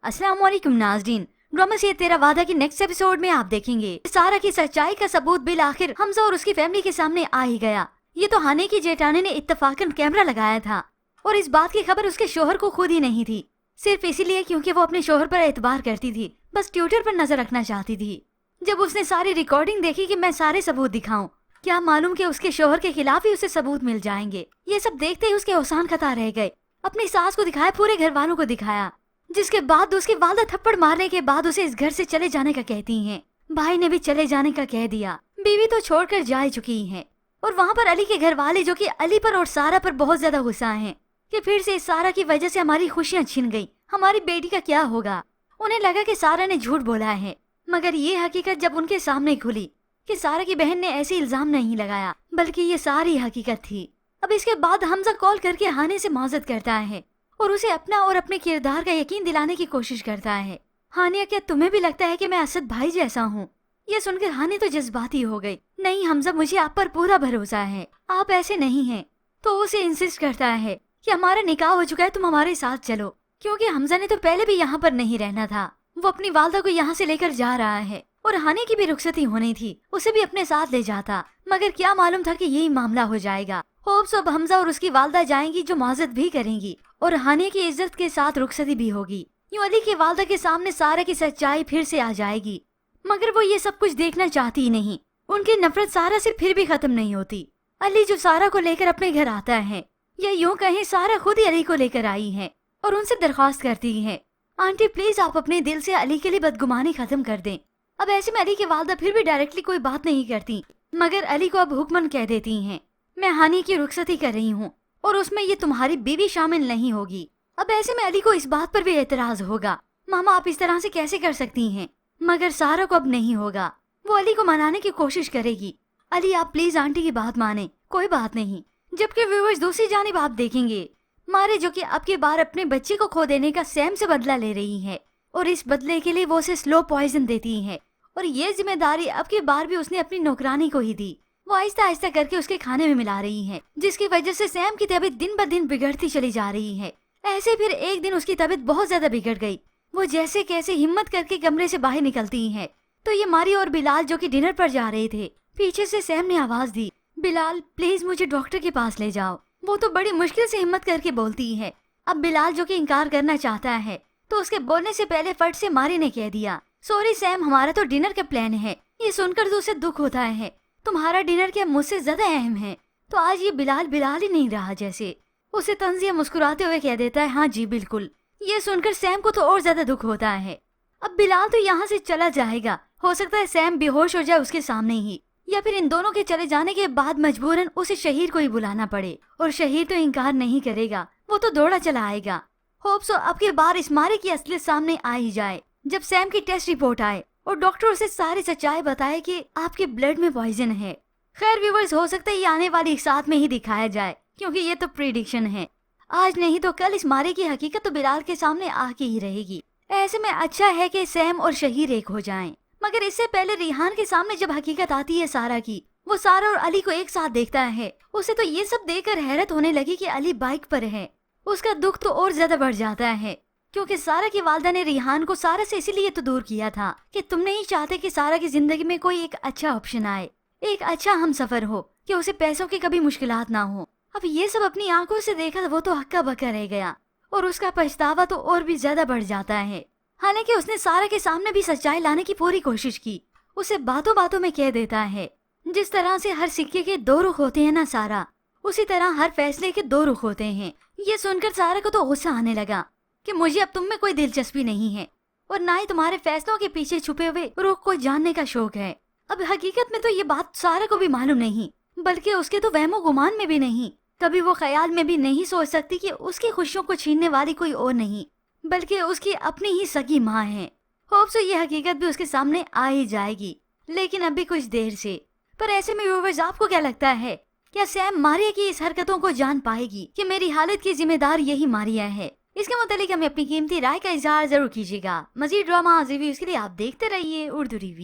अस्सलाम वालेकुम नाज़रीन। ड्रामा से तेरा वादा की नेक्स्ट एपिसोड में आप देखेंगे सारा की सच्चाई का सबूत बिल आखिर हमजा और उसकी फैमिली के सामने आ ही गया। ये तो हाने की जेठानी ने इत्तफाकन कैमरा लगाया था और इस बात की खबर उसके शोहर को खुद ही नहीं थी, सिर्फ इसीलिए क्योंकि वो अपने शोहर पर एतबार करती थी, बस ट्विटर पर नजर रखना चाहती थी। जब उसने सारी रिकॉर्डिंग देखी कि मैं सारे सबूत दिखाऊं, क्या मालूम कि उसके शोहर के खिलाफ ही उसे सबूत मिल जाएंगे। ये सब देखते ही उसके औसान खता रह गए। अपनी सास को दिखाया, पूरे घर वालों को दिखाया, जिसके बाद उसकी वालदा थप्पड़ मारने के बाद उसे इस घर से चले जाने का कहती हैं। भाई ने भी चले जाने का कह दिया, बीवी तो छोड़कर जा चुकी है। और वहाँ पर अली के घर वाले जो कि अली पर और सारा पर बहुत ज्यादा गुस्सा हैं कि फिर से इस सारा की वजह से हमारी खुशियाँ छिन गई, हमारी बेटी का क्या होगा। उन्हें लगा कि सारा ने झूठ बोला है, मगर ये हकीकत जब उनके सामने खुली कि सारा की बहन ने ऐसे इल्जाम नहीं लगाया, बल्कि ये सारी हकीकत थी। अब इसके बाद हमजा कॉल करके हाने से माजरत करता है और उसे अपना और अपने किरदार का यकीन दिलाने की कोशिश करता है। हानिया, क्या तुम्हें भी लगता है कि मैं असद भाई जैसा हूँ? ये सुनकर हानि तो जज्बाती हो गई। नहीं हमजा, मुझे आप पर पूरा भरोसा है, आप ऐसे नहीं हैं। तो उसे इंसिस्ट करता है कि हमारा निकाह हो चुका है, तुम हमारे साथ चलो, क्योंकि हमजा ने तो पहले भी यहाँ पर नहीं रहना था। वो अपनी वालदा को यहाँ से लेकर जा रहा है और हानि की भी रुखसती होनी थी, उसे भी अपने साथ ले जाता, मगर क्या मालूम था कि यही मामला हो जाएगा। होप्स अब हमजा और उसकी वालदा जाएंगी, जो माजरत भी करेंगी और हानि की इज्जत के साथ रुखसती भी होगी। यूं अली की वालदा के सामने सारा की सच्चाई फिर से आ जाएगी, मगर वो ये सब कुछ देखना चाहती ही नहीं। उनकी नफरत सारा से फिर भी खत्म नहीं होती। अली जो सारा को लेकर अपने घर आता है, या यूं कहें सारा खुद ही अली को लेकर आई है और उनसे दरख्वास्त करती है, आंटी प्लीज आप अपने दिल से अली के लिए बदगुमानी खत्म कर दें। अब ऐसे में अली की वालदा फिर भी डायरेक्टली कोई बात नहीं करती, मगर अली को अब हुक्मन कह देती हैं, मैं हानि की रुखसती कर रही हूँ और उसमें ये तुम्हारी बीवी शामिल नहीं होगी। अब ऐसे में अली को इस बात पर भी एतराज होगा, मामा आप इस तरह से कैसे कर सकती हैं, मगर सारा को अब नहीं होगा। वो अली को मनाने की कोशिश करेगी, अली आप प्लीज आंटी की बात माने, कोई बात नहीं। जबकि व्यूअर्स दूसरी जानिब आप देखेंगे मारे जो कि अब की बार अपने बच्चे को खो देने का सैम से बदला ले रही है और इस बदले के लिए वो उसे स्लो पॉइजन देती है और ये जिम्मेदारी अब की बार भी उसने अपनी नौकरानी को ही दी। वो आहिस्ता आहिस्ता करके उसके खाने में मिला रही है, जिसकी वजह से सैम की तबीयत दिन ब दिन बिगड़ती चली जा रही है। ऐसे फिर एक दिन उसकी तबीयत बहुत ज्यादा बिगड़ गई। वो जैसे कैसे हिम्मत करके कमरे से बाहर निकलती है तो ये मारी और बिलाल जो कि डिनर पर जा रहे थे, पीछे से सैम ने आवाज दी, बिलाल प्लीज मुझे डॉक्टर के पास ले जाओ। वो तो बड़ी मुश्किल से हिम्मत करके बोलती है। अब बिलाल जो कि इनकार करना चाहता है तो उसके बोलने से पहले फट से मारी ने कह दिया, सॉरी सैम हमारा तो डिनर का प्लान है। ये सुनकर तो उसे दुख होता है, तुम्हारा डिनर क्या मुझसे ज्यादा अहम है? तो आज ये बिलाल बिलाल ही नहीं रहा जैसे। उसे तंजिया मुस्कुराते हुए कह देता है, हाँ जी बिल्कुल। ये सुनकर सैम को तो और ज्यादा दुख होता है। अब बिलाल तो यहाँ से चला जाएगा, हो सकता है सैम बेहोश हो जाए उसके सामने ही, या फिर इन दोनों के चले जाने के बाद मजबूरन उसे शहीर को ही बुलाना पड़े और शहीर तो इनकार नहीं करेगा, वो तो दौड़ा चला आएगा। होप सो अब की बार इस मारे की असलियत सामने आ ही जाए। जब सैम की टेस्ट रिपोर्ट आए और डॉक्टर उसे सारी सच्चाई बताए कि आपके ब्लड में पॉइजन है। खैर व्यूअर्स, हो सकता है ये आने वाली साथ में ही दिखाया जाए, क्योंकि ये तो प्रिडिक्शन है। आज नहीं तो कल इस मारे की हकीकत तो बिलाल के सामने आके ही रहेगी। ऐसे में अच्छा है कि सैम और शहीर एक हो जाएं। मगर इससे पहले रिहान के सामने जब हकीकत आती है सारा की, वो सारा और अली को एक साथ देखता है। उसे तो ये सब देखकर हैरत होने लगी कि अली बाइक पर है। उसका दुख तो और ज्यादा बढ़ जाता है, क्योंकि सारा की वालदा ने रिहान को सारा से इसीलिए तो दूर किया था कि तुम नहीं चाहते कि सारा की जिंदगी में कोई एक अच्छा ऑप्शन आए, एक अच्छा हम सफर हो, कि उसे पैसों की कभी मुश्किलात ना हो। अब ये सब अपनी आंखों से देखा वो तो हक्का बक्का रह गया और उसका पछतावा तो और भी ज्यादा बढ़ जाता है। हालांकि उसने सारा के सामने भी सच्चाई लाने की पूरी कोशिश की। उसे बातों बातों में कह देता है, जिस तरह से हर सिक्के के दो रुख होते हैं ना सारा, उसी तरह हर फैसले के दो रुख होते हैं। ये सुनकर सारा को तो गुस्सा आने लगा कि मुझे अब तुम में कोई दिलचस्पी नहीं है और ना ही तुम्हारे फैसलों के पीछे छुपे हुए रुख को जानने का शौक है। अब हकीकत में तो ये बात सारा को भी मालूम नहीं, बल्कि उसके तो वहमो गुमान में भी नहीं। कभी वो ख्याल में भी नहीं सोच सकती कि उसकी खुशियों को छीनने वाली कोई और नहीं, बल्कि उसकी अपनी ही सगी माँ है। होप सो ये हकीकत भी उसके सामने आ ही जाएगी, लेकिन अभी कुछ देर से। पर ऐसे में व्यूअर्स, आपको क्या लगता है, क्या सैम मारिया की इस हरकतों को जान पाएगी कि मेरी हालत की जिम्मेदार यही मारिया है? इसके मुतालिक हमें अपनी कीमती राय का इजहार जरूर कीजिएगा। मजीद ड्रामा रिव्यूज के लिए आप देखते रहिए उर्दू रिव्यू।